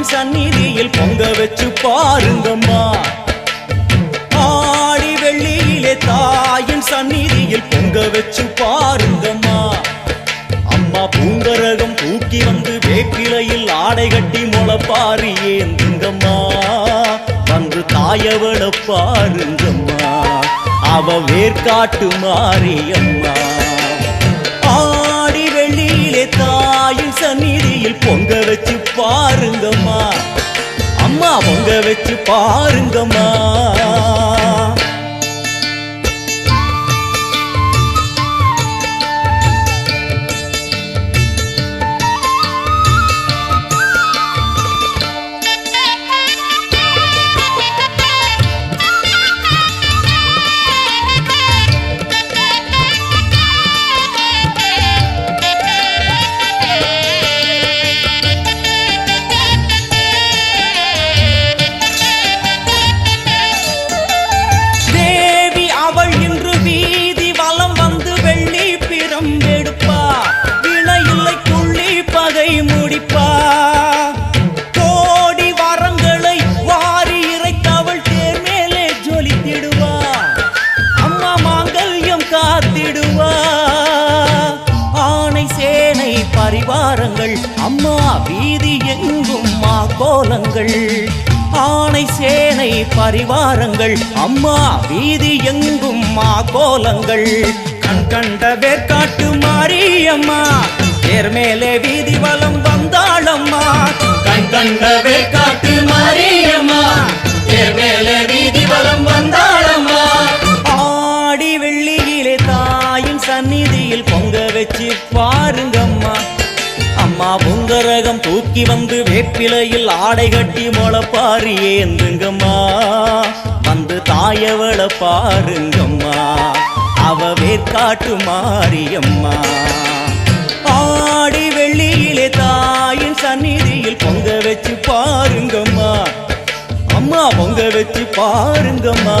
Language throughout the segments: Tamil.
தாயின் சந்நிதியில் பொங்க வச்சு பாருங்கம்மா. ஆடி வெள்ளியிலே தாயின் சந்நிதியில் பொங்க வச்சு பாருங்கம்மா. அம்மா பூங்கரகம் தூக்கி வந்து வேப்பிலையில் ஆடை கட்டி முளப்பாரி ஏந்துங்கம்மா. வந்து தாயவள பாருங்கம்மா, அவ வேர்காட்டு மாரியம்மா. ஆடி வெள்ளியிலே தாயின் சந்நிதியில் பொங்க வச்சு பாருங்கம்மா. அம்மா பொங்க வச்சு பாருங்கம்மா. பரிவாரங்கள் அம்மா வீதி எங்கும் கோலங்கள். ஆணை சேனை பரிவாரங்கள் அம்மா வீதி எங்கும் கோலங்கள். கண் கண்ட வேர்காட்டு மாரியம்மா தேர் மேலே வீதி வலம் வந்தாளம்மா. கண் கண்ட வேர்காட்டு மாரியம்மா தேர் மேலே வீதி வலம் வந்தாளம்மா. ஆடி வெள்ளியிலே தாயின் சந்நிதியில் பொங்க வச்சு பாருங்கம்மா. அம்மா பொங்கரகம் தூக்கி வந்து வேப்பிலையில் ஆடை கட்டி முளப்பாரி ஏந்துங்கம்மா. வந்து தாயவள பாருங்கம்மா, அவ வேர்காட்டு மாரியம்மா. ஆடி வெள்ளியிலே தாயின் சந்நிதியில் பொங்க வச்சு பாருங்கம்மா. அம்மா பொங்க வச்சு பாருங்கம்மா.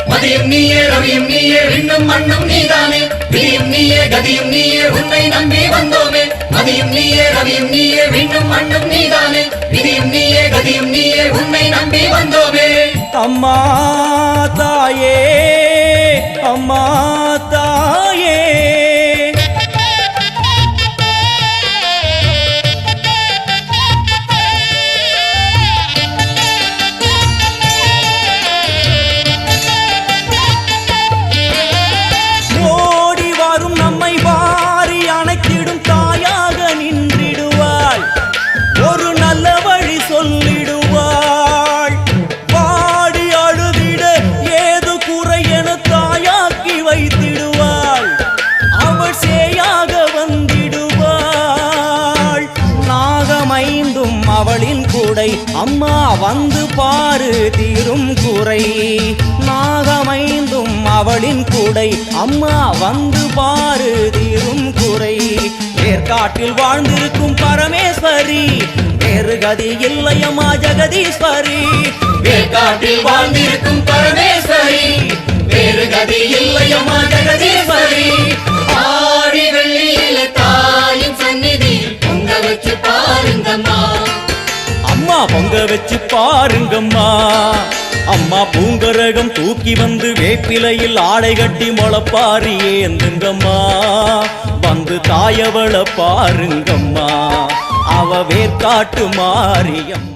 மதியும் நீயே ரவியும் நீயே விண்ணும் மண்ணும் நீதானே. விதியும் நீயே கதியும் நீயே உன்னை நம்பி வந்தோமே. மதியும் நீயே ரவியும் நீயே விண்ணும் மண்ணும் நீதானே. விதியும் நீயே கதியும் நீயே உன்னை நம்பி வந்தோமே. அம்மா தாயே அம்மா தாயே அவளின் கூடை. அம்மா வந்து பாரு தீரும் குறை. நாகமைந்தும் அவளின் கூடை. அம்மா வந்து பாரு தீரும் குறை. வேர்காட்டில் வாழ்ந்திருக்கும் பரமேஸ்வரி வேறு கதி இல்லையம்மா ஜெகதீஸ்வரி. வேர்காட்டில் வாழ்ந்திருக்கும் பரமேஸ்வரி வேறு கதி இல்லையம்மா ஜெகதீஸ்வரி. ஆடி வெள்ளியில தாயின் சந்நிதியில் பொங்க வச்சு பாருங்கம்மா. அம்மா பொங்க வச்சு பாருங்கம்மா. அம்மா பூங்கரகம் தூக்கி வந்து வேப்பிலையில் ஆடை கட்டி முளப்பாரி ஏந்துங்கம்மா. வந்து தாயவள பாருங்கம்மா, அவ வேர்காட்டு மாரியம்மா.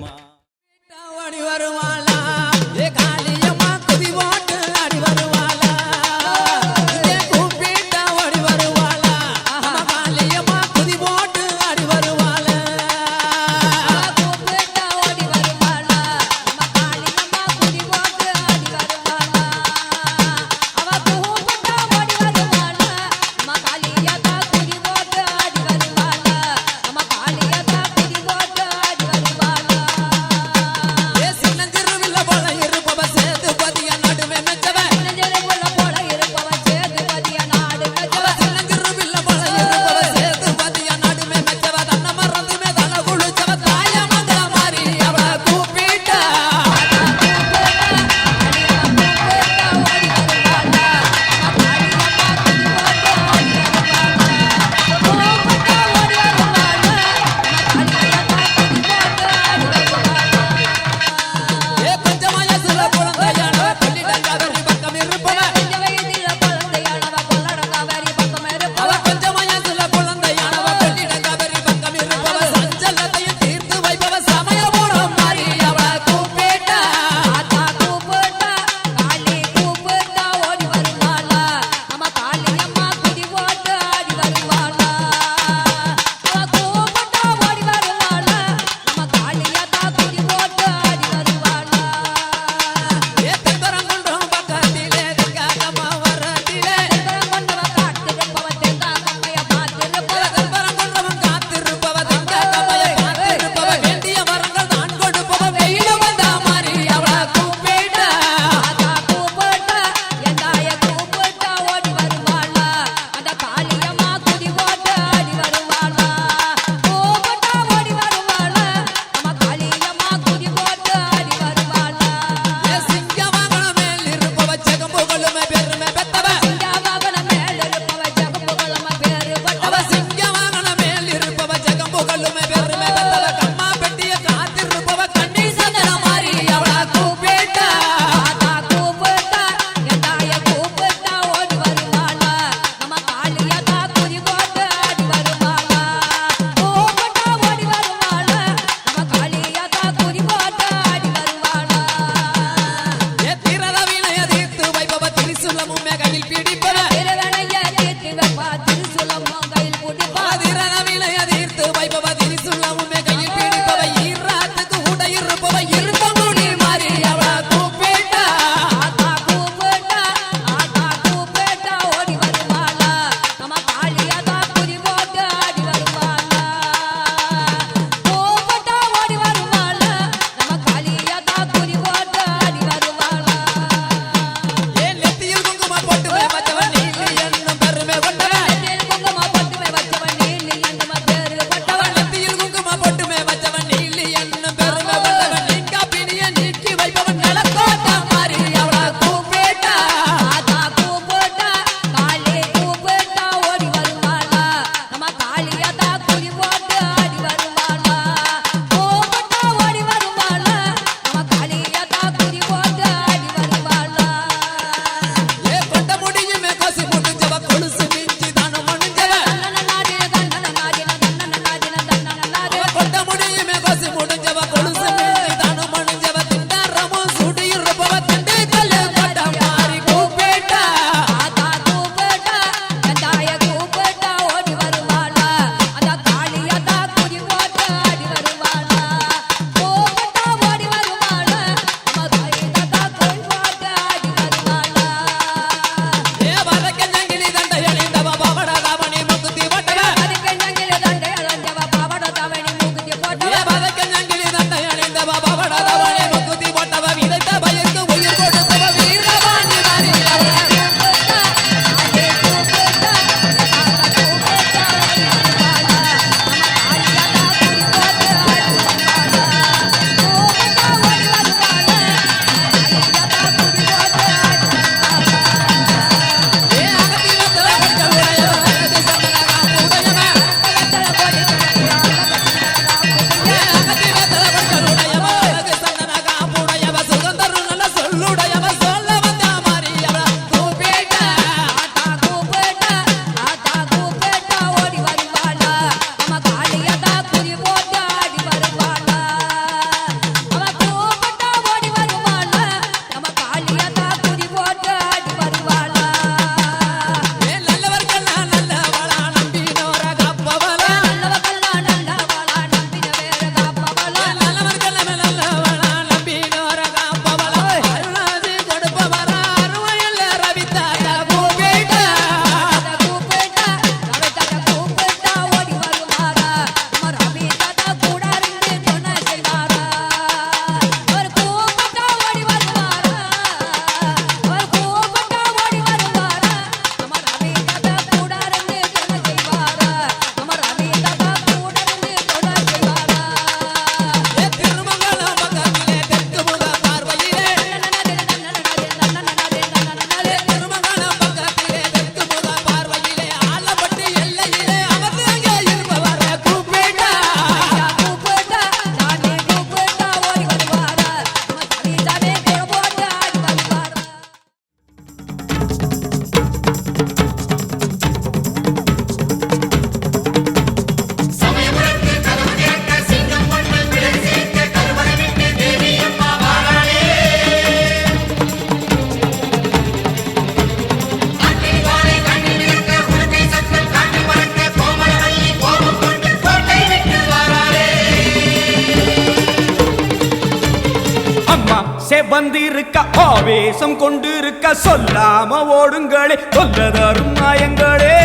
செவந்திருக்க ஆவேசம் கொண்டிருக்க சொல்லாம ஓடுங்களே சொல்லதரும் மாயங்களே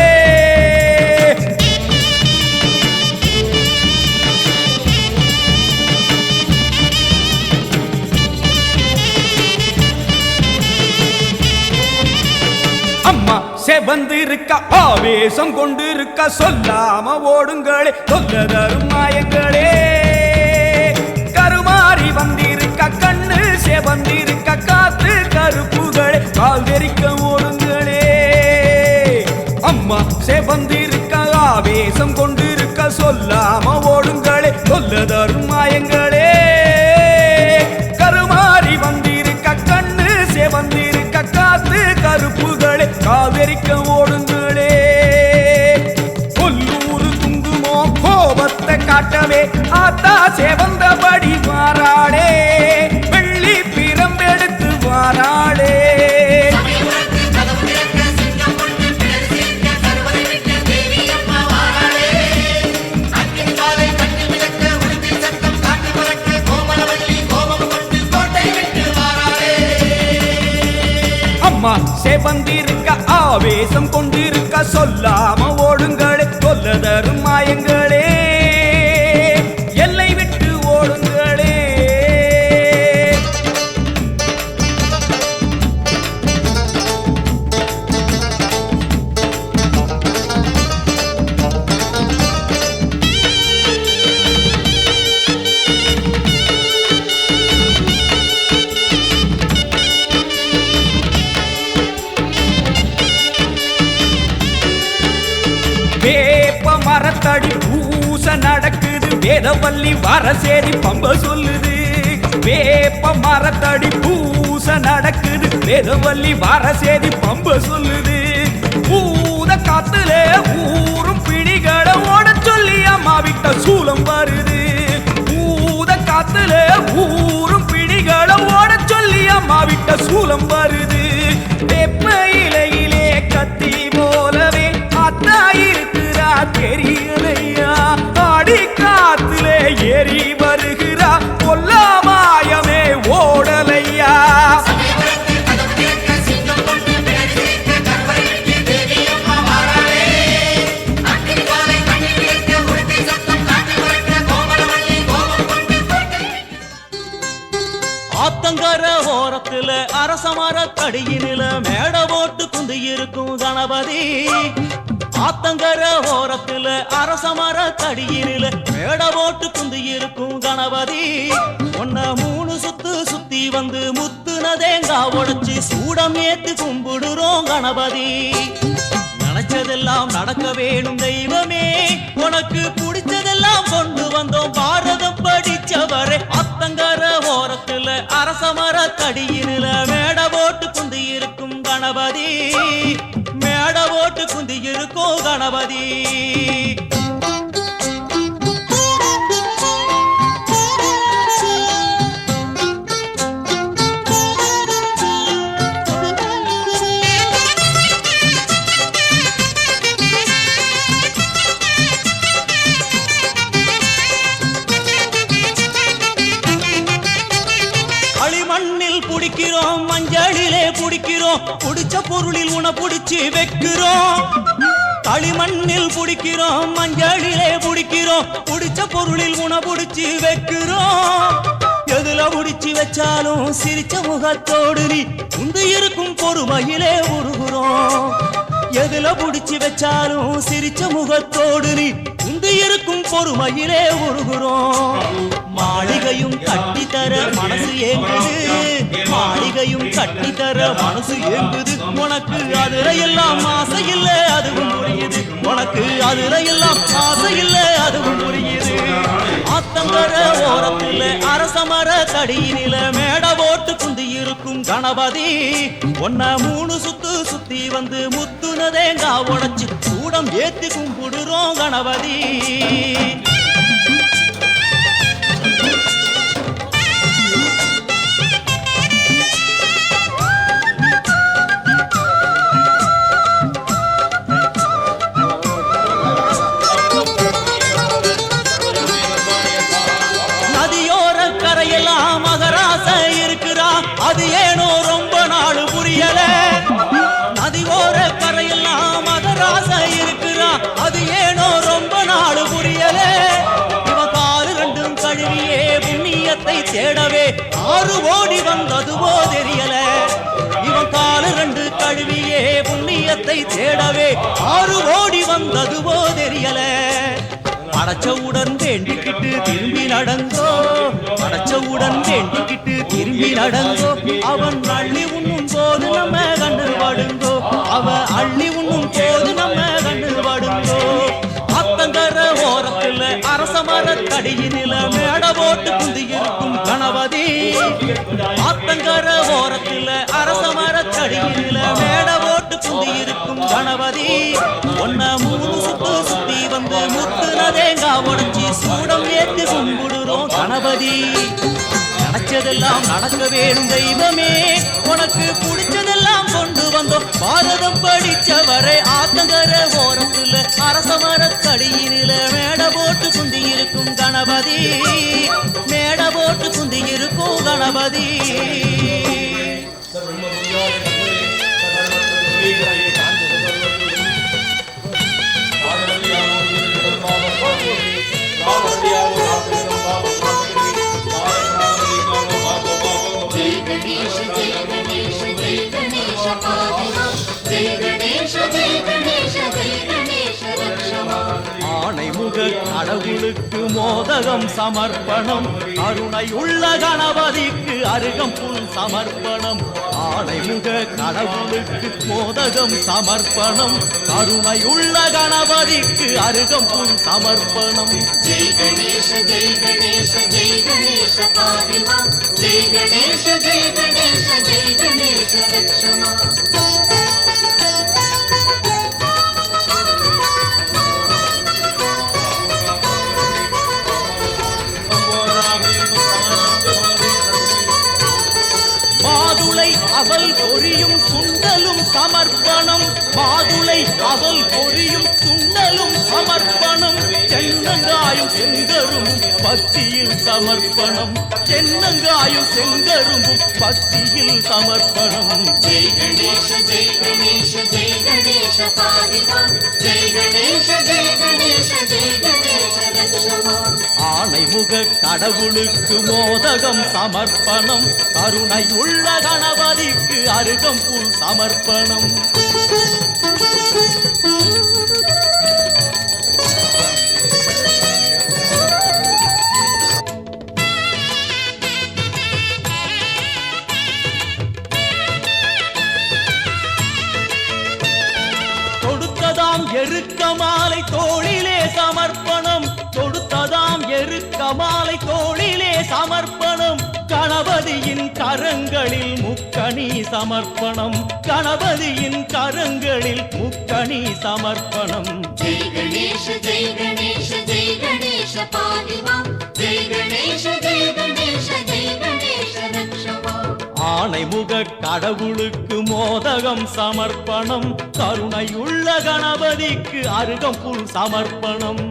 அம்மா செவந்திருக்க ஆவேசம் கொண்டிருக்க சொல்லாம ஓடுங்களே சொல்லதரும் மாயங்களே கருமாறி வந்திருக்க கண்ணு செவந்திருக்க காத்து கருப்புகளே கால் தெரிக்க ஓடுங்களே அம்மா செவந்திருக்க ஆவேசம் கொண்டிருக்க சொல்லாம ஓடுங்களே சொல்லதரும் மாயங்களே கருமாறி வந்திருக்க கண்ணு செவந்திருக்க காத்து கருப்புகளே காவிரிக்க ஓடுங்களே கொல்லூரு குங்குமோ கோபத்தை காட்டவே ஆத்தா செவந்தபடி வாராளே வெள்ளி பிரம்பெடுத்து வாராளே செவந்திருக்க ஆவேசம் கொண்டிருக்க சொல்லாம ஓடுங்களே சொல்லதரும் மாயங்களே எல்லை விட்டு ஓடுங்களே வேப்ப மரத்தடி பூச நடக்குது வேதவல்லி வரசேரி பம்ப சொல்லுது வேப்ப மரத்தடி பூச நடக்குது வேதவல்லி வரசேரி பம்ப சொல்லுது பூத காத்துல ஊரும் பிணிகளை ஓட சொல்லி அம்மா விட்ட சூலம் வருது பூத காத்துல ஊரும் பிணிகளை ஓட சொல்லி அம்மா விட்ட சூலம் வருது வேப்ப இலையிலே கத்தி போலவே அத்தா இருக்கிறா தெரியலையா ஆடி காத்திலே ஏறி வருகிறா கொல்லாமாயமே ஓடலையா ஆத்தங்கர ஓரத்துல அரசமர தடியினில மேட போட்டு குந்தி இருக்கும் கணபதி ஆத்தங்கர ஓரத்துல அரசமர தடியினில மேட போட்டு குந்தி இருக்கும் கணபதி ஒன்ன 3 சுத்து சுத்தி வந்து முத்துன தேங்காய் உடைச்சு சூடம் ஏத்து கும்பிடுறோம் கணபதி நினைச்சதெல்லாம் நடக்க வேணும் தெய்வமே உனக்கு பிடிச்சதெல்லாம் கொண்டு வந்தோம் பாரதம் படிச்சவரே அத்தங்கர ஓரத்துல அரசமர தடியினில மேட போட்டு குந்தி இருக்கும் கணபதி மேட போட்டு குந்தி இருக்கும் கணபதி புடிக்கிறோம் மஞ்சளிலே புடிக்கிறோம் புடிச்ச பொருளில் உன புடிச்சு வைக்கிறோம் களிமண்ணில் புடிக்கிறோம் மஞ்சளிலே புடிக்கிறோம் புடிச்ச பொருளில் உன புடிச்சு வைக்கிறோம் எதுல புடிச்சு வச்சாலும் சிரிச்ச முகத்தோடு நீ உந்து இருக்கும் பொறுமையிலே உருகுறோம் எதுல புடிச்சு வச்சாலும் சிரிச்ச முகத்தோடு நீ உந்து இருக்கும் பொறுமையிலே உருகுறோம் மாளிகையும் கட்டித்தர மனசு ஏங்குது மாளிகையும் கட்டித்தர மனசு ஏங்குது உனக்கு அதுல எல்லாம் ஆசை இல்ல அதுவும் புரியுது உனக்கு அதுல எல்லாம் ஆசை இல்ல அதுவும் புரியுது ஆத்தங்கர ஓரத்துல அரசமர தடியினில மேட போட்டு குந்தி இருக்கும் கணபதி ஒன்ன 3 சுத்து சுத்தி வந்து முத்துன தேங்காய் உடைச்சு சூடம் ஏத்தி கும்பிடுறோம் கணபதி நதியோர கரையெல்லாம் மகராச இருக்கிறா புண்ணியத்தை தேடவே ஆறு ஓடி வந்ததுவோ தெரியல இவன் காலு ரெண்டு கழுவியே புண்ணியத்தை தேடவே ஆறு ஓடி வந்ததுவோ தெரியல படைச்சவுடன் வேண்டிக்கிட்டு திரும்பி நடந்தோ படைச்சவுடன் வேண்டிக்கிட்டு திரும்பி நடந்தோ அவன் அள்ளி உண்ணும் போது நம்ம கண்டு படுங்கோ அவ அள்ளி உண்ணும் போது நம்ம கண்டு படுங்கோ ஆத்தங்கர ஓரத்துல அரச மரத்தடியினில மேட போட்டு குந்தி இருக்கும் கணபதி ஆத்தங்கர ஓரத்துல அரச மரத்தடியினில மேட போட்டு குந்தி இருக்கும் கணபதி ஒன்ன மூணு சுத்து சுத்தி வந்து முத்துனதேங்கா உடச்சி சூடம் ஏத்து கும்பிடுறோம் கணபதி நினைச்சதெல்லாம் நடக்க வேணும் தெய்வமே உனக்கு பிடிச்சதெல்லாம் கொண்டு வந்தோம் பாரதம் படிச்சவரை ஆத்தங்கர ஓரத்துல அரச மரத்தடியினில மேட போட்டு குந்தி இருக்கும் கணபதி மேட போட்டு குந்தி இருக்கும் கணபதி ஆணைமுக கடவுளுக்கு மோதகம் சமர்ப்பணம் கருணையுள்ள கணபதிக்கு அருகம்புல் சமர்ப்பணம் ஆணைமுக கடவுளுக்கு மோதகம் சமர்ப்பணம் கருணையுள்ள கணபதிக்கு அருகம்புல் சமர்ப்பணம் ஜெய் கணேஷ ஜெய் கணேஷ ஜெய் கணேஷ பாதிமா ஜெய் கணேஷ ஜெய் கணேஷ ஜெய் கணேஷ ரக்ஷமா மாதுளை அவல் பொரியும் சுண்டலும் சமர்ப்பணம் மாதுளை அவல் பொரியும் சுண்டலும் சமர்ப்பணம் தென்னங்காயும் செங்கரும்பும் பக்தியில் சமர்ப்பணம் தென்னங்காயும் செங்கரும்பும் பக்தியில் சமர்ப்பணம் ஜெய் கணேஷ ஜெய் கணேஷ ஜெய் கணேஷ பாதிமா ஜெய் கணேஷ ஜெய் கணேஷ ஜெய் கணேஷ ரக்ஷமா ஆணைமுக கடவுளுக்கு மோதகம் சமர்ப்பணம் கருணையுள்ள கணபதிக்கு அருகம்புல் சமர்ப்பணம் தொடுத்ததாம் எருக்க மாலை தோளிலே சமர்ப்பணம் தொடுத்ததாம் எருக்க மாலை தோளிலே சமர்ப்பணம் கணபதியின் கரங்களில் முக்கணி சமர்ப்பணம் கணபதியின் கரங்களில் முக்கணி சமர்ப்பணம் ஜெய் கணேஷ ஜெய் கணேஷ ஜெய் கணேஷ பாதிமா ஜெய் கணேஷ ஜெய் கணேஷ ஜெய் கணேஷ ரக்ஷமா ஆணைமுக கடவுளுக்கு மோதகம் சமர்ப்பணம் கருணையுள்ள கணபதிக்கு அருகம்புல் சமர்ப்பணம்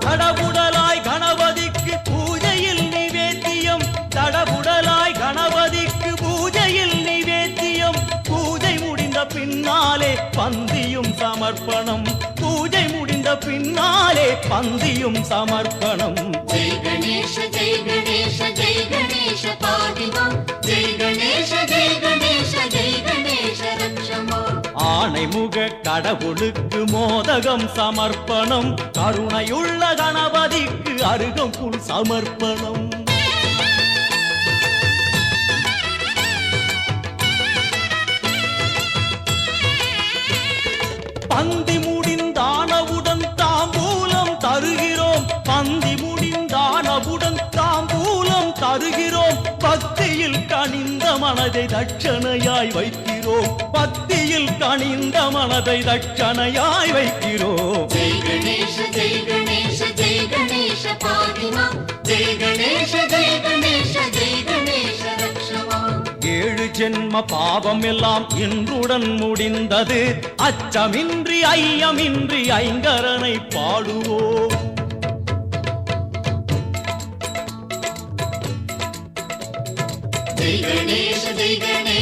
தடபுடலாய் கணபதிக்கு பூஜையில் நிவேத்தியம் தடபுடலாய் கணபதிக்கு பூஜையில் நிவேத்தியம் பூஜை முடிந்த பின்னாலே பந்தியும் சமர்ப்பணம் பூஜை முடிந்த பின்னாலே பந்தியும் சமர்ப்பணம் ஜெய் கணேஷ ஜெய் கணேஷ ஜெய் கணேஷ பாதிமா ஜெய் கணேஷ ஜெய் கணேஷ ஜெய் கணேஷ ரக்ஷமா ஆணைமுக கடவுளுக்கு மோதகம் சமர்ப்பணம் கருணையுள்ள கணபதிக்கு அருகம்புல் சமர்ப்பணம் பந்தி முடிந்தானவுடன் தாம்பூலம் தருகிறோம் பந்தி முடிந்தானவுடன் தாம்பூலம் தருகிறோம் பக்தியில் கனிந்த மனதை தட்சணையாய் வைக்கிறோம் பக்தியில் கனிந்த மனதை தட்சணையாய் வைக்கிறோம் ஜெய் கணேஷ ஜெய் கணேஷ ஜெய் கணேஷ பாதிமா ஜெய் கணேஷ ஜெய் கணேஷ ஜெய் கணேஷ ரக்ஷமா ஏழு ஜென்ம பாவம் எல்லாம் இன்றுடன் முடிந்தது அச்சமின்றி ஐயமின்றி ஐங்கரனை பாடுவோம் ஜெய் கணேஷ ஜெய் கணேஷ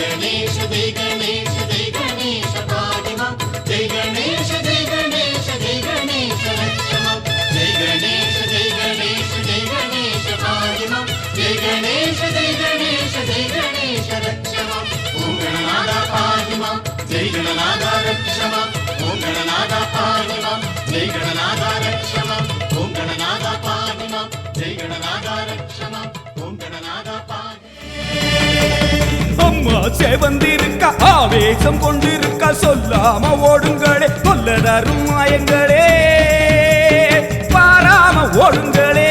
गणेश जय गणेश जय गणेश पाहि मां जय गणेश जय गणेश जय गणेश रक्ष मां जय गणेश जय गणेश जय गणेश पाहि मां जय गणेश जय गणेश जय गणेश रक्ष मां ओम गणनादा पाहि मां जय गणनादा रक्ष मां ओम गणनादा पाहि मां जय गणनादा रक्ष मां ओम गणनादा पाहि मां जय गणनादा रक्ष मां ओम गणनादा पाहि அம்மா சேவந்திருக்க ஆவேசம் கொண்டிருக்க சொல்லாம ஓடுங்களே கொல்லடரும் மாயங்களே பாராம ஓடுங்களே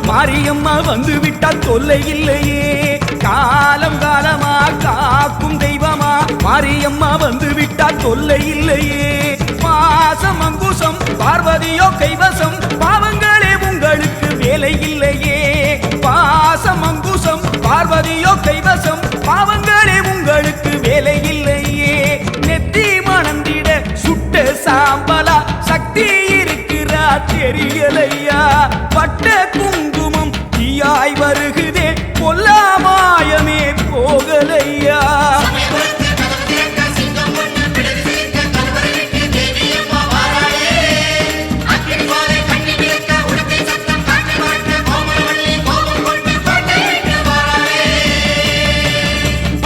மாரியம்மா வந்து விட்டால் தொல்லை இல்லையே காலம் காலமா காக்கும் தெய்வமா மாரியம்மா வந்து விட்டால் தொல்லை இல்லையே பாசம் அங்குசம் பார்வதியோ கைவசம் பாவங்களே உங்களுக்கு வேலை இல்லையே பாசம் அங்குசம் பார்வதியோ கைவசம் பாவங்களே உங்களுக்கு வேலை இல்லையே நெத்தி மணந்திட சுட்ட சாம்பலா சக்தி இருக்கிறா தெரியலையா பட்ட குங்குமம் தீயாய் வருகுதே பொல்லாமாயமே போகலையா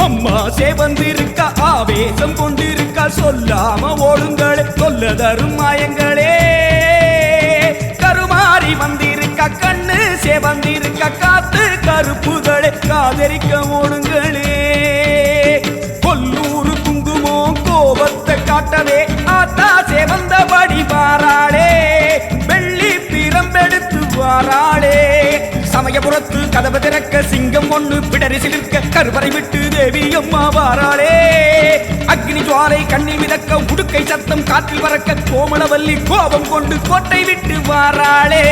அம்மா சேவந்திருக்க ஆவேசம் கொண்டிருக்க சொல்லாம ஓடுங்களே சொல்ல தரும் மாயங்களே கருமாறி வந்திருக்க கண்ணு சேவந்திருக்க காத்து கருப்புகளே காதரிக்க ஓடுங்களே கொல்லூரு குங்குமோ கோபத்தை காட்டவே ஆத்தா சேவந்தபடி வாராளே வெள்ளி பிரம்பெடுத்து வாராளே சமயபுரத்து கதவு திறக்க சிங்கம் ஒண்ணு பிடரி சிலிர்க்க கருவறை விட்டு தேவி அம்மா வாராளே அக்னி ஜுவாலை கண்ணி மிதக்க உடுக்கை சத்தம் காற்றில் பறக்க கோமளவல்லி கோபம் கொண்டு கோட்டை விட்டு வாராளே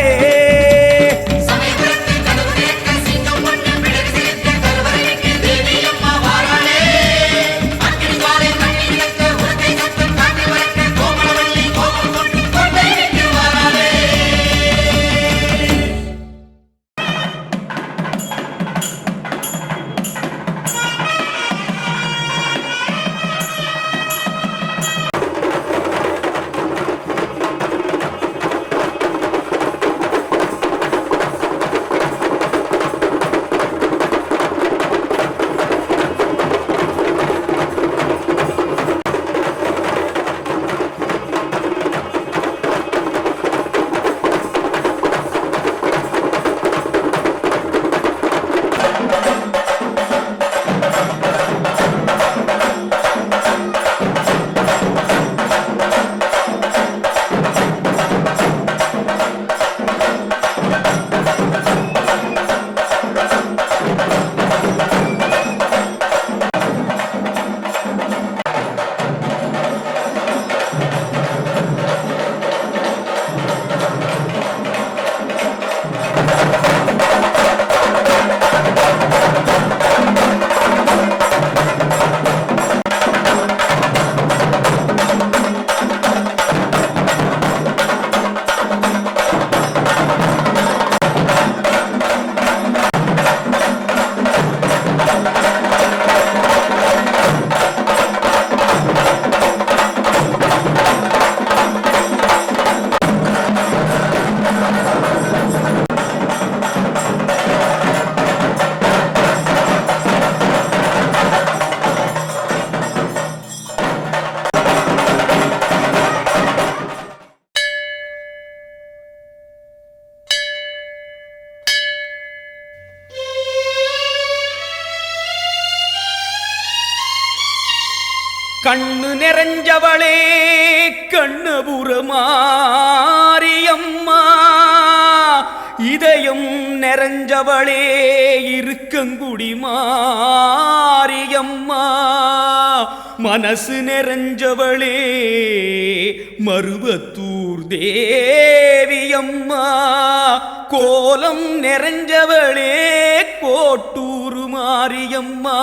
கண்ணு நிறைஞ்சவளே கண்ணபுரமாரியம்மா இதயம் நிறைஞ்சவளே இருக்கங்குடி மாரியம்மா மனசு நிறைஞ்சவளே மருவத்தூர் தேவியம்மா, கோலம் நிறைஞ்சவளே கோட்டூர் மாரியம்மா,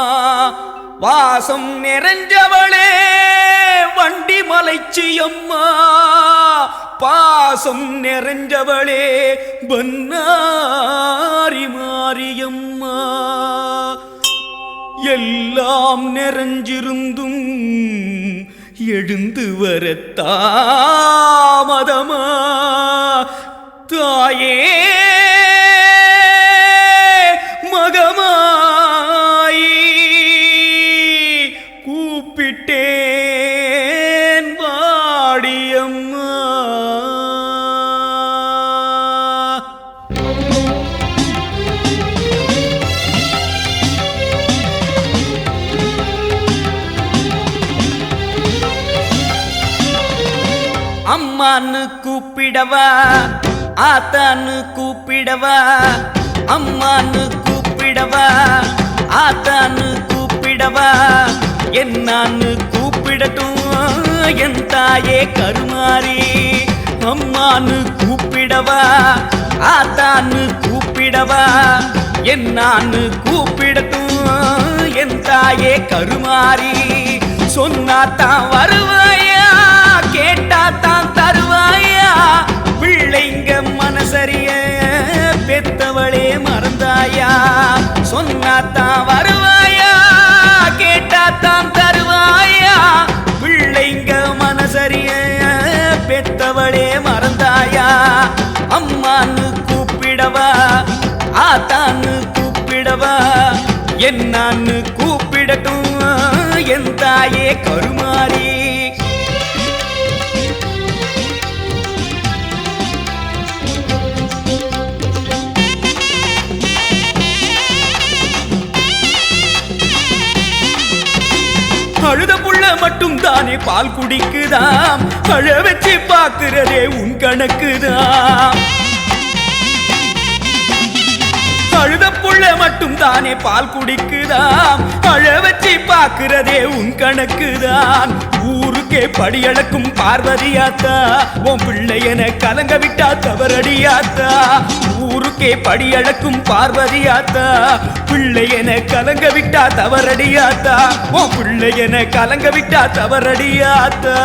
வாசம் நிறைஞ்சவளே வண்டி மலைச்சியம்மா, பாசம் நிறைஞ்சவளே பன்னாரி மாரியம்மா. எல்லாம் நிறைஞ்சிருந்தும் எழுந்து வர தாமதமா தாயே மகமாயி கூப்பிட்டேன் வாடியம்மா. அம்மான்னு கூப்பிடவா ஆத்தான்னு கூப்பிடவா, அம்மான்னு கூப்பிடவா ஆத்தான்னு கூப்பிடவா, என்னான்னு கூப்பிடட்டும் என் தாயே கருமாரி. அம்மான்னு கூப்பிடவா ஆத்தான்னு கூப்பிடவா, என்னான்னு கூப்பிடட்டும் என் தாயே கருமாரி. சொன்னாத்தான் வருவாயா கேட்டாத்தான் தருவாயா, பிள்ளைங்க மனசரிய பெத்தவளே மறந்தாயா. சொன்னாத்தான் வருவாயா கேட்டாத்தான் தருவாயா, பிள்ளைங்க மனசரிய பெத்தவளே மறந்தாயா. அம்மான்னு கூப்பிடவா ஆத்தான்னு கூப்பிடவா, என்னான்னு கூப்பிடட்டும் என் தாயே கருமாரி. அழுத புள்ள மட்டும் தானே பால் குடிக்குதாம், அழ வச்சு பாக்குறதே உன் கணக்குதான். அழுத புள்ள மட்டும் தானே பால் குடிக்குதாம், அழ வச்சு பாக்குறதே உன் கணக்குதான். ஊருக்கே படியளக்கும் பார்வதியாத்தா, உன் பிள்ளையன கலங்க விட்டா தவறடியாத்தா. ஊருக்கே படியளக்கும் பார்வதியாத்தா, பிள்ளையன கலங்க விட்டா தவறடியாத்தா. உன் பிள்ளையன கலங்க விட்டா தவறடியாத்தா.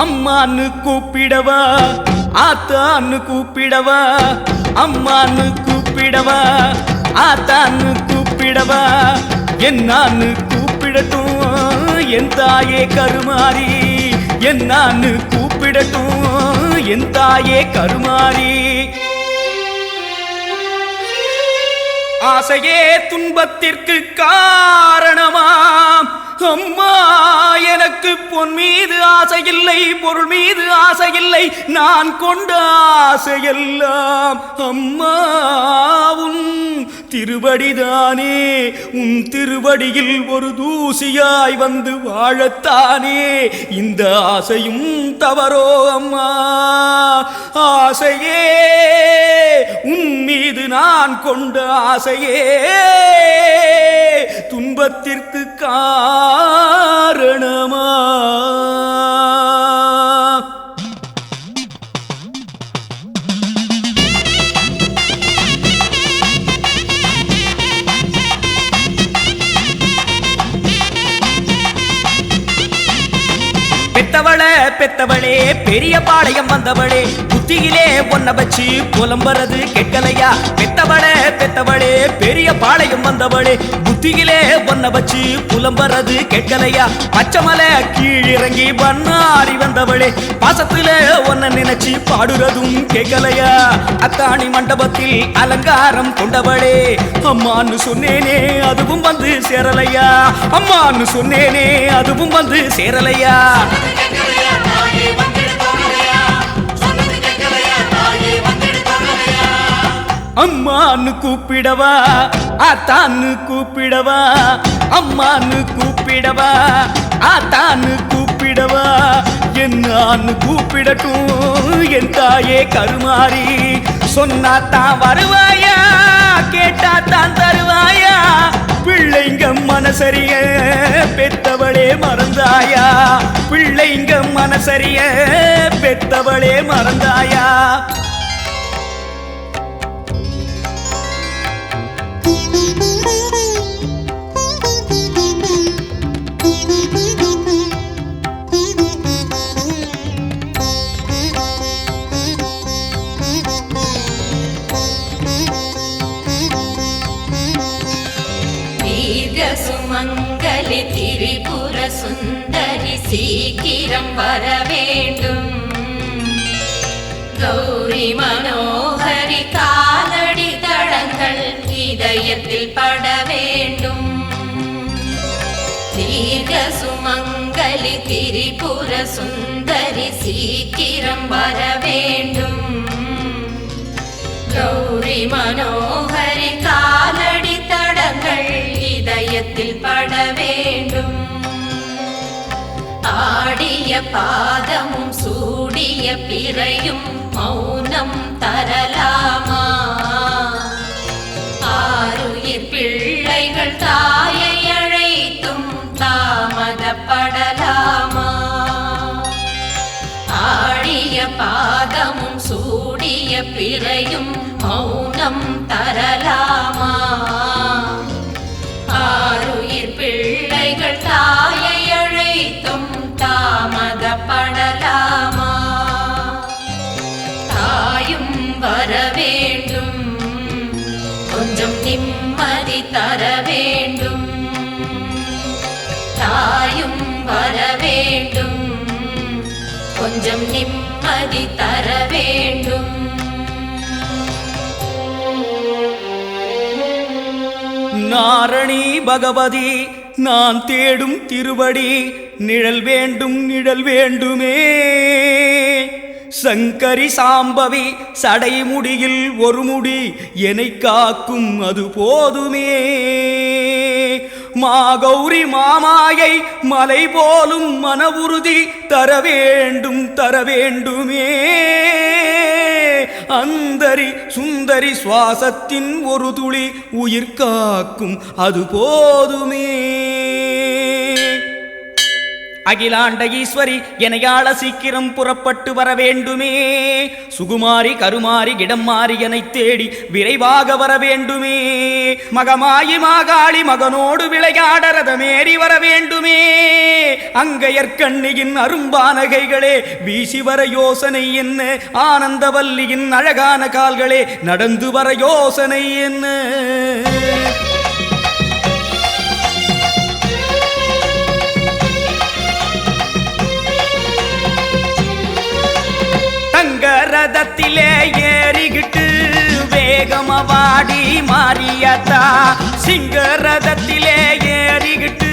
அம்மான்னு கூப்பிடவா ஆத்தான்னு கூப்பிடவா, அம்மான்னு கூப்பிடவா ஆத்தான்னு கூப்பிடவா, என்னான்னு கூப்பிடட்டும் என் தாயே கருமாரி. என்னான்னு கூப்பிடட்டும் என் தாயே கருமாரி. ஆசையே துன்பத்திற்கு காரணமாம் அம்மா, எனக்கு பொன் மீது ஆசையில்லை, பொருள் மீது ஆசையில்லை, நான் கொண்ட ஆசையெல்லாம் அம்மா உன் திருவடிதானே. உன் திருவடியில் ஒரு தூசியாய் வந்து வாழத்தானே இந்த ஆசையும் தவறோ அம்மா. ஆசையே உன் மீது நான் கொண்ட ஆசையே துன்பத்திற்கு காரணமா. பெத்தவளே பெத்தவளே பெரிய பாளையம் வந்தவளே, புத்தியிலே ஒன்ன வச்சு புலம்புறது கெட்டலையா. பெத்தவளே பெத்தவளே பெரிய பாளையம் வந்தவளே, புத்தியிலே ஒன்ன வச்சு புலம்புறது கெட்டலையா. பச்சைமலை கீழிறங்கி பண்ணாரி வந்தவளே, பாசத்துல ஒன்ன நினைச்சு பாடுறதும் கேட்கலையா. அத்தாணி மண்டபத்தில் அலங்காரம் கொண்டவளே, அம்மான்னு சொன்னேனே அதுவும் வந்து சேரலையா. அம்மான்னு சொன்னேனே அதுவும் வந்து சேரலையா. அம்மான்னு கூப்பிடவா ஆத்தான்னு கூப்பிடவா அம்மான்னு கூப்பிடவா ஆத்தான்னு கூப்பிடவா என்னான்னு கூப்பிடட்டும் என் தாயே கருமாறி சொன்னாத்தான் வருவாயா கேட்டாத்தான் தருவாயா பிள்ளைங்க மனசரிய பெத்தவளே மறந்தாயா பிள்ளைங்க மனசரிய பெத்தவளே மறந்தாயா சுமங்கலி திரிபுர சுந்தரி சீக்கிரம் வர வேண்டும் கௌரி மனோகரி காலடி தடங்கள் இதயத்தில் பட வேண்டும் தீர்க்க சுமங்கலி திரிபுர சுந்தரி சீக்கிரம் வர வேண்டும் கௌரி மனோகரி காலடி தடங்கள் இதயத்தில் பட வேண்டும் ஆடிய பாதமும் சூடிய பிறையும் மௌனம் தரலாமா ஆருயிர் பிள்ளைகள் தாயை அழைத்தும் தாமதப்படலாமா ஆடிய பாதமும் சூடிய பிறையும் மௌனம் தரலாமா ஆருயிர் பிள்ளைகள் தாயை அழைத்தும் தாமதப்படலாமா தாயும் வர வேண்டும் கொஞ்சம் நிம்மதி தர வேண்டும் தாயும் வர வேண்டும் கொஞ்சம் நிம்மதி தர வேண்டும் நாரணி பகவதி நான் தேடும் திருவடி நிழல் வேண்டும் நிழல் வேண்டுமே சங்கரி சாம்பவி சடைமுடியில் ஒரு முடி என்னை காக்கும் அது போதுமே மாகௌரி மாமாயை மலை போலும் மன உறுதி தர வேண்டுமே அந்தரி சுந்தரி சுவாசத்தின் ஒரு துளி உயிர் காக்கும் அது போதுமே அகிலாண்ட ஈஸ்வரி எனையாள சீக்கிரம் புறப்பட்டு வர வேண்டுமே சுகுமாரி கருமாரி இடம் மாறி என்னை தேடி விரைவாக வர வேண்டுமே மகமாயி மாகாளி மகனோடு விளையாட ரதமேறி வர வேண்டுமே அங்கையற்கண்ணியின் அரும்பானகைகளே வீசி வர யோசனை என்ன ஆனந்தவல்லியின் அழகான கால்களே நடந்து வர யோசனை என்ன ரதத்திலே ஏறிகிட்டு வேகமவாடி மாறியாத்தா சிங்கரதத்திலே ஏறிகிட்டு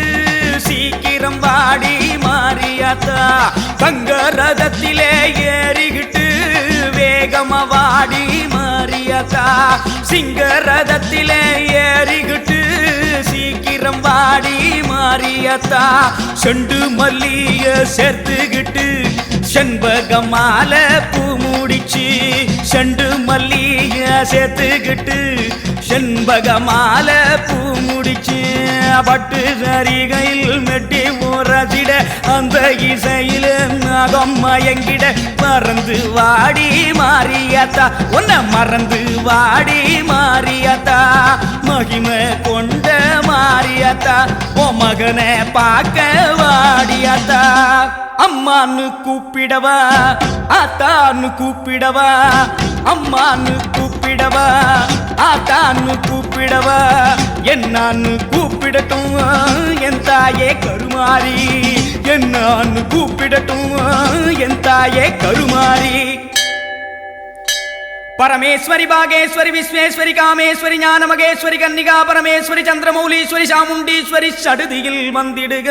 சீக்கிரம் வாடி மாறியாத்தா கங்கரதத்திலே ஏறிகிட்டு வேகமவாடி மாறியாத்தா சிங்கரதத்திலே ஏறிகிட்டு சீக்கிரம் வாடி மாறியாத்தா செண்டு மல்லிய சேர்த்துகிட்டு செண்பகமால பூ முடிச்சு செண்டு மல்லிய சேர்த்துக்கிட்டு செண்பகமால பூ முடிச்சு பட்டு சரிகையில் மெட்டி உரசிட அந்த இசையில நகம் மயங்கிட மறந்து வாடி மாறியாத்தா உன்னை மறந்து வாடி மாறியாத்தா மகிமை கொண்ட மாறியாத்தா ஓ மகனை பார்க்க வாடியாத்தா அம்மான்னு கூப்பிடவா ஆத்தான்னு கூப்பிடவா அம்மான்னு கூப்பிடவா ஆத்தான்னு கூப்பிடவா என்னான்னு கூப்பிடட்டும் என் தாயே கருமாரி என்னான்னு கூப்பிடட்டும் என் தாயே கருமாரி परमेश्वरी भागेश्वरी विश्वेश्वरी कामेश्वरी ज्ञानमगेश्वरी कन्निका परमेश्वरी चंद्रमौलीश्वरी चामुंडीश्वरी षडदिயில் வந்திடுக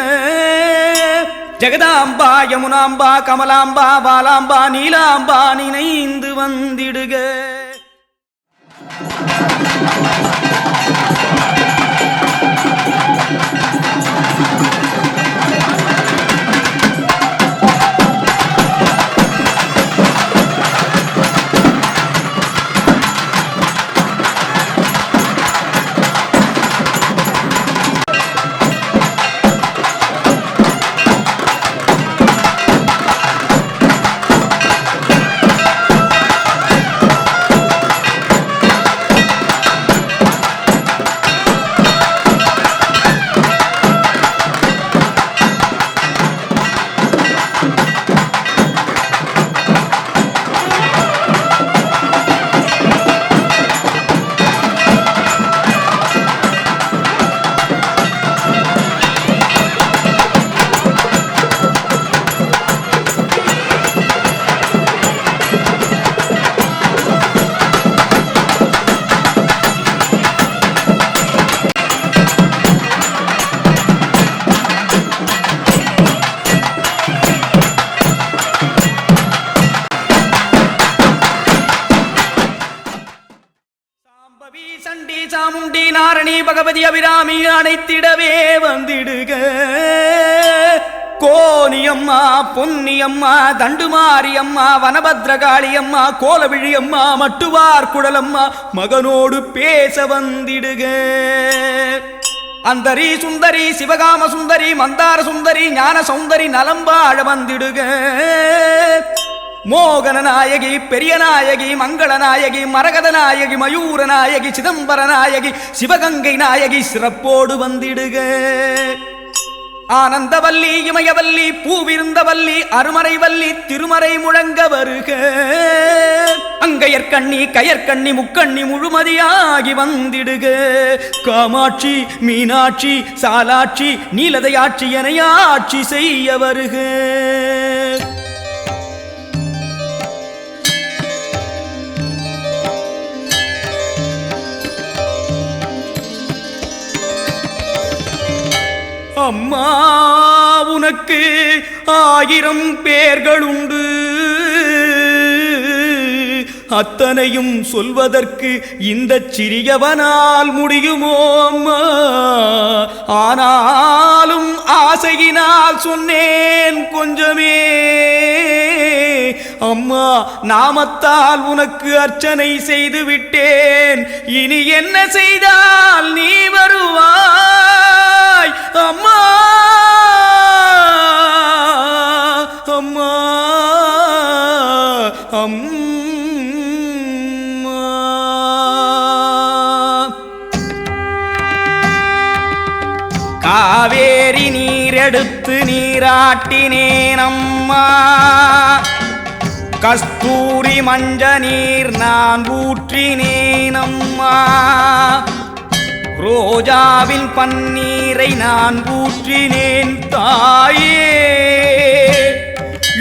जगदांबा यमुनांबा कमलांबा बालांबा नीलांबा निனைந்து வந்திடுக சண்டி சாமுண்டி நாரணி பகவதி அபிராமி அணைத்திடவே வந்திடுக. கோனியம்மா பொன்னியம்மா தண்டுமாரியம்மா வனபத்ரகாளியம்மா கோலவிழியம்மா மட்டுவார் குடலம்மா மகனோடு பேச வந்திடுக. அந்தரி சுந்தரி சிவகாம சுந்தரி மந்தார சுந்தரி ஞான சௌந்தரி நலம்பாழ வந்திடுக. மோகன நாயகி பெரிய நாயகி மங்கள நாயகி மரகத நாயகி மயூர நாயகி சிதம்பர நாயகி சிவகங்கை நாயகி சிறப்போடு வந்திடுக. ஆனந்தவல்லி இமயவல்லி பூவிருந்தவல்லி அருமறைவல்லி திருமறை முழங்க வருக. அங்கையற்கண்ணி கயற்கண்ணி முக்கண்ணி முழுமதியாகி வந்திடுக. காமாட்சி மீனாட்சி சாலாட்சி நீலதையாட்சி எனையாட்சி செய்ய வருக. அம்மா உனக்கு 1000 பேர்கள் உண்டு, அத்தனையும் சொல்வதற்கு இந்த சிறியவனால் முடியுமோ அம்மா? ஆனாலும் ஆசையினால் சொன்னேன் கொஞ்சமே. அம்மா நாமத்தால் உனக்கு அர்ச்சனை செய்து விட்டேன், இனி என்ன செய்தால் நீ வருவாய் அம்மா? அம்மா அம்மா காவேரி நீரெடுத்து நீராட்டினேன் அம்மா, கஸ்தூரி மஞ்ச நீர் நான் ஊற்றினேன் அம்மா, ரோஜாவின் பன்னீரை நான் ஊற்றினேன் தாயே,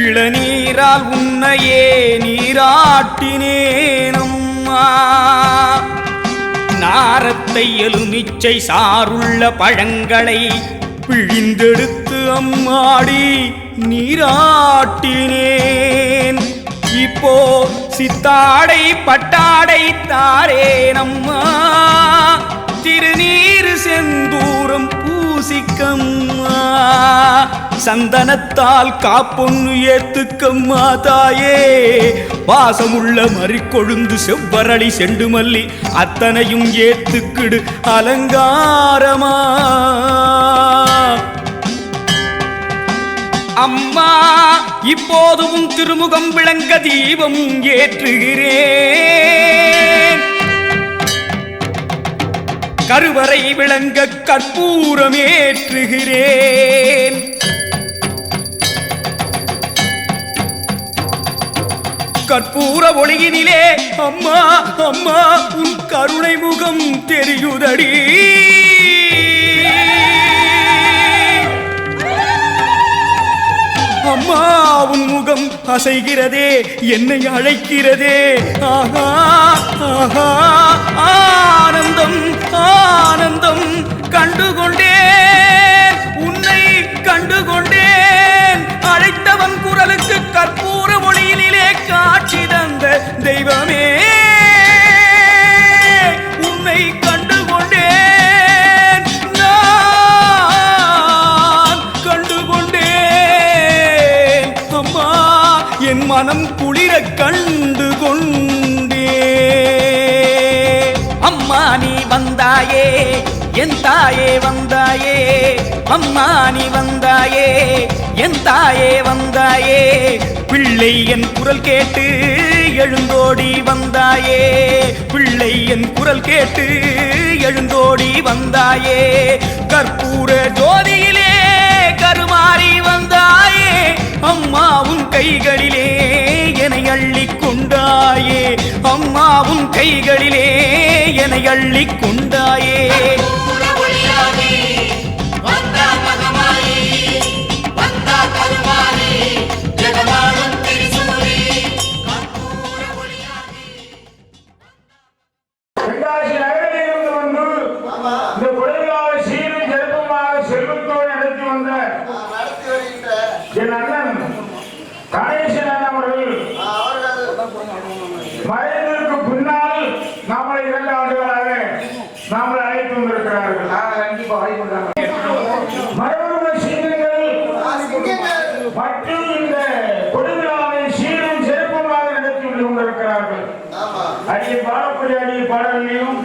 இளநீரால் உன்னையே நீராட்டினேன் அம்மா. நாரத்தை எலுமிச்சை சாருள்ள பழங்களை பிழிந்தெடுத்து அம்மாடி நீராட்டினேன். இப்போ சித்தாடை பட்டாடை தாரேனம்மா, திருநீர் செந்தூரம் பூசிக்கம்மா, சந்தனத்தால் காப்பொன்னு ஏத்துக்கம்மா தாயே. வாசமுள்ள மறிக்கொழுந்து செவ்வரளி செண்டுமல்லி அத்தனையும் ஏத்துக்கிடு அலங்காரமா. அம்மா இப்போதும் திருமுகம் விளங்க தீபம் ஏற்றுகிறேன், கருவறை விளங்க கற்பூரம் ஏற்றுகிறேன். கற்பூர ஒளியினிலே அம்மா அம்மா உன் கருணை முகம் தெரியுதடி. அம்மா உன் முகம் அசைகிறதே, என்னை அழைக்கிறதே. ஆஹா ஆஹா ஆனந்தம் ஆனந்தம், கண்டுகொண்டேன் உன்னை கண்டுகொண்டேன். அழைத்தவன் குரலுக்கு கற்பூர ஒளியிலே காட்சி தந்த தெய்வமே, உன் என் மனம் குளிர கண்டு கொண்டே. அம்மா நீ வந்தாயே என் தாயே வந்தாயே, அம்மா நீ வந்தாயே என் தாயே வந்தாயே, பிள்ளை என் குரல் கேட்டு எழுந்தோடி வந்தாயே, பிள்ளை என் குரல் கேட்டு எழுந்தோடி வந்தாயே, கற்பூர ஜோதியிலே கருமாறி வந்தாயே, அம்மா உன் கைகளிலே என்னை அள்ளிக் கொண்டாயே, அம்மா உன் கைகளிலே என்னை அள்ளிக் கொண்டாயே. என் அண்ணன் கணேசன் அவர்கள் மறைந்ததற்கு பின்னால் நம்மளை 2 ஆண்டுகளாக நம்மளை அழைத்து வந்திருக்கிறார்கள். மரபு சிங்கங்கள் மற்றும் இந்த கொடுவிழாவை சீரும் சிறப்புமாக நடத்தி கொண்டிருக்கிறார்கள். அடியை பாடக்கூடிய அடியை பாடலையும்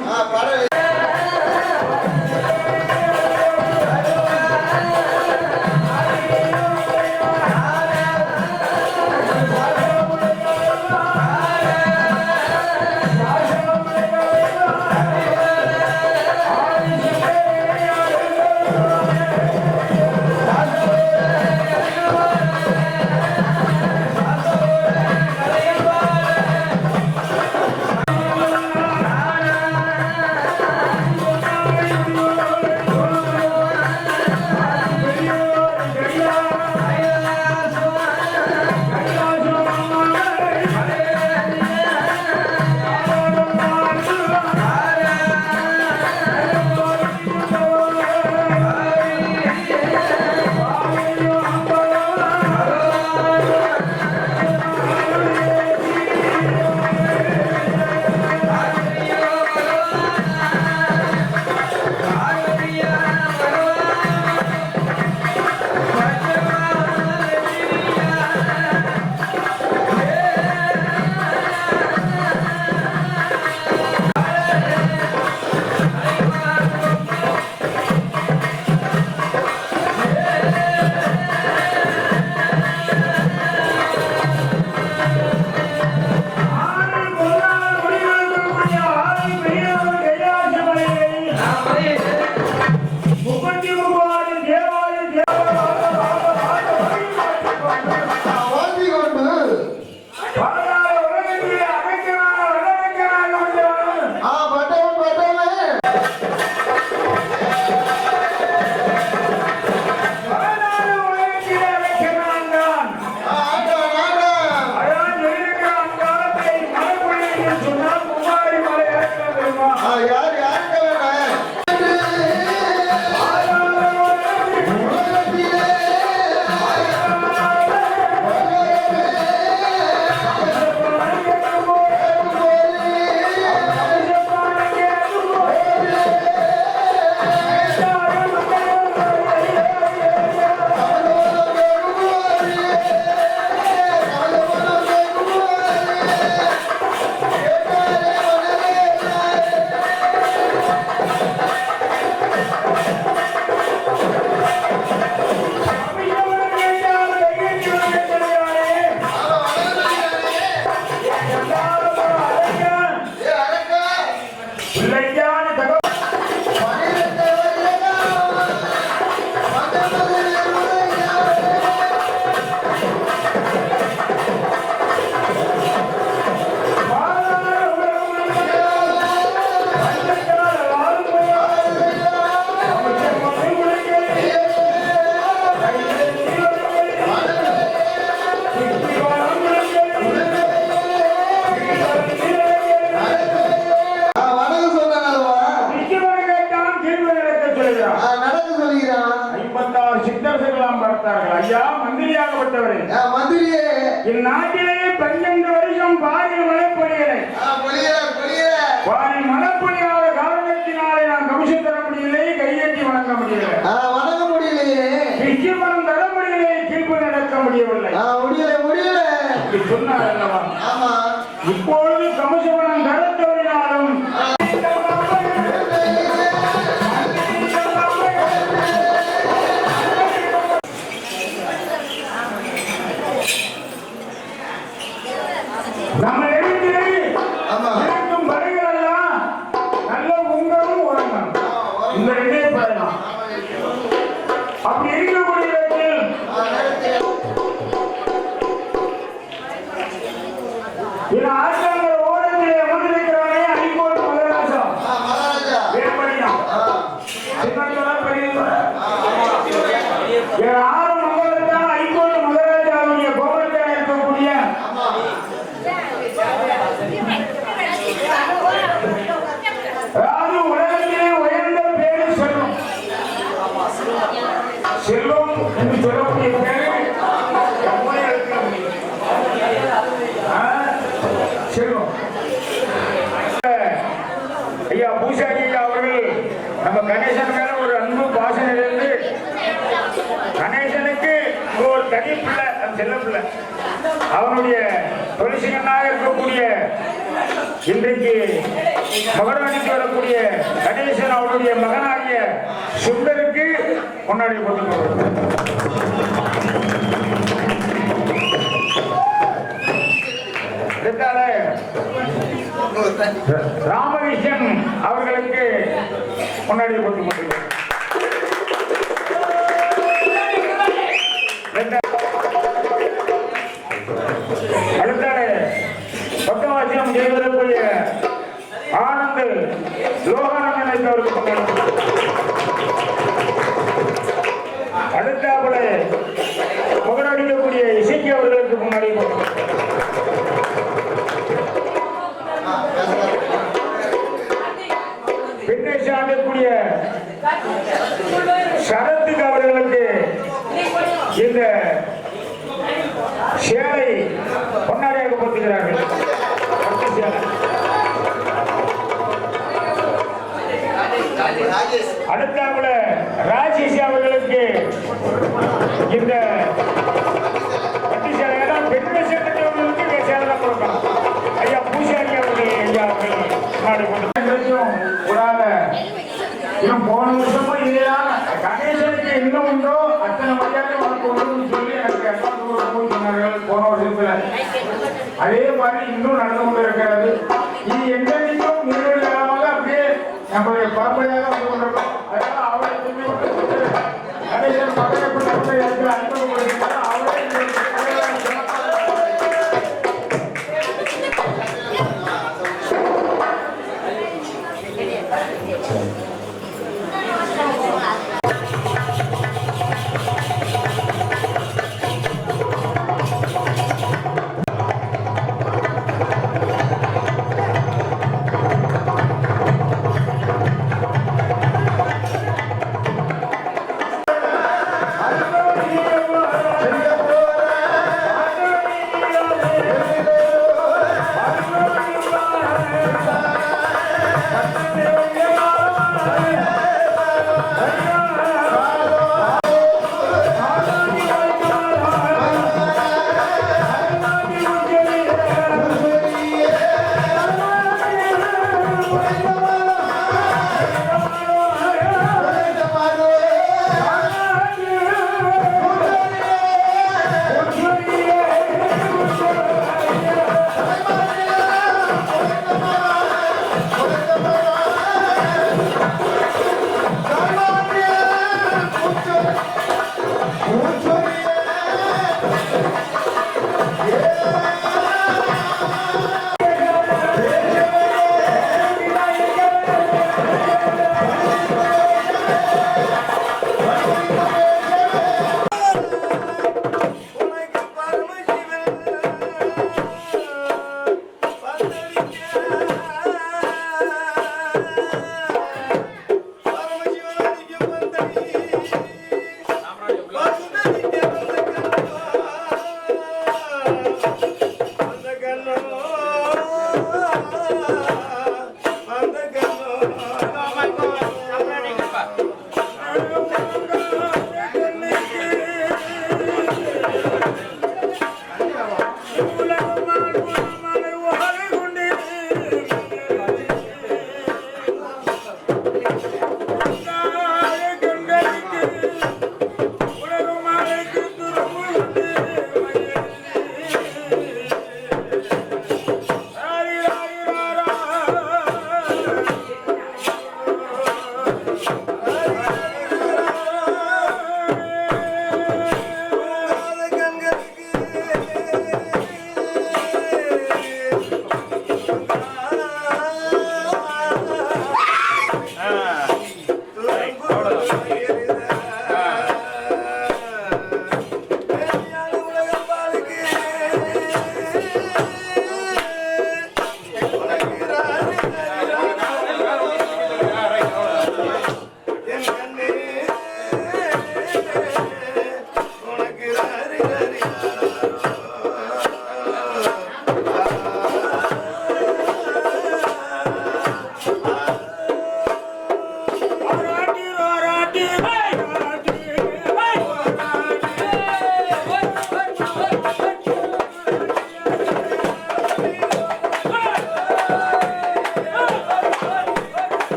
ஐயா மந்திரியாகப்பட்டவரே, மந்திரியே, இந்நாட்டிலே 12 வருஷம் பாரில் மழை பொழியலை மழைப்பொழியாத காரணத்தினாலே நான் கமிஷன் தர முடியலை, கையேற்றி வணங்க முடியலை, வணங்க முடியலையே, மனம் தர முடியலை, தீர்ப்பு நடக்க முடியவில்லை, முடியல அப்படி சொன்னார் அல்லவா? ஆமா. இப்பொழுது கமிஷனம் கருத்தோடினாலும் நம்ம எழுதியை ஆமா. இருக்கும் வரிகள் எல்லாம் நல்ல உங்களும் உறங்கணும். இந்த ரெண்டே பயணம் அப்படி இருக்கக்கூடிய இடத்தில் இந்த ஆசிரியர்கள் ஓரத்திலே அமர்ந்திருக்கிறானே அடிக்கோடு மகராஜம் மகாராஜா. வேப்படியா சின்னத்தோட பெரியதோட ஆறு மங்களத்தான் ஐகோடு மகராஜாவுடைய கோபத்தில் இருக்கக்கூடிய அதாவது உலகத்திலே உயர்ந்த பேரு செல்வம். செல்வம் என்று சொல்லக்கூடிய பேரு எவ்வளவு இருக்கு? செல்வம். ஐயா பூசாரி ஐயா அவர்கள் நம்ம கணேசன் மேல ஒரு அன்பு பாசனை இருந்து கணேசனுக்கு ஒரு தனி பிள்ளை, செல்ல பிள்ளை, அவனுடைய தொழிற்சங்கனாக இருக்கக்கூடிய இன்றைக்கு மகராணிக்கு வரக்கூடிய கணேசன் அவருடைய மகனாகிய சுந்தருக்கு முன்னாடி போட்டு ராமகிருஷ்ணன் அவர்களுக்கு முன்னாடி போட்டு கொடுக்கிறேன். அடுத்தாடு பக்கவாசியம் செய்வதற்குரிய ஆனந்த் லோகானந்தன் என்பவருக்கு முன்னாடி. அடுத்தாப்புல முகரடிக்கக்கூடிய இசைக்கு அவர்களுக்கு முன்னாடி பெண்ணை சார்ந்தக்கூடிய சரத்துக்கு அவர்களுக்கு இந்த சேலை பொன்னாடியாக போட்டுகிறார்கள். அடுத்தாப்புல ராஜேஷ் அவர்களுக்கு இந்த பட்டி சேலை பெண்மை சேர்ந்தவர்களுக்கு சேலை தான் கொடுக்கணும். ஐயா பூசாரி அவர்கள் ஐயா அவர்கள் கூடாத இன்னும் போன வருஷமும் இதுதான் கணேசனுக்கு இன்னும் உண்டோ அத்தனை மரியாதை உனக்கு உண்டுன்னு சொல்லி எனக்கு போய் சொன்னார்கள் போன வருஷத்துல. அதே மாதிரி இன்னும் நடந்து கொண்டு இருக்கிறது. இது எங்கெங்கும் நிறுவனமாக அப்படியே நம்முடைய பரம்பரையாக வந்து கொண்டிருக்கோம். அதனால அவரை சொல்லி கணேசன் பதவிப்பட்ட இடத்துல அனுபவப்படுகிறார். அவரே சரி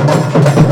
கொடுக்கணும்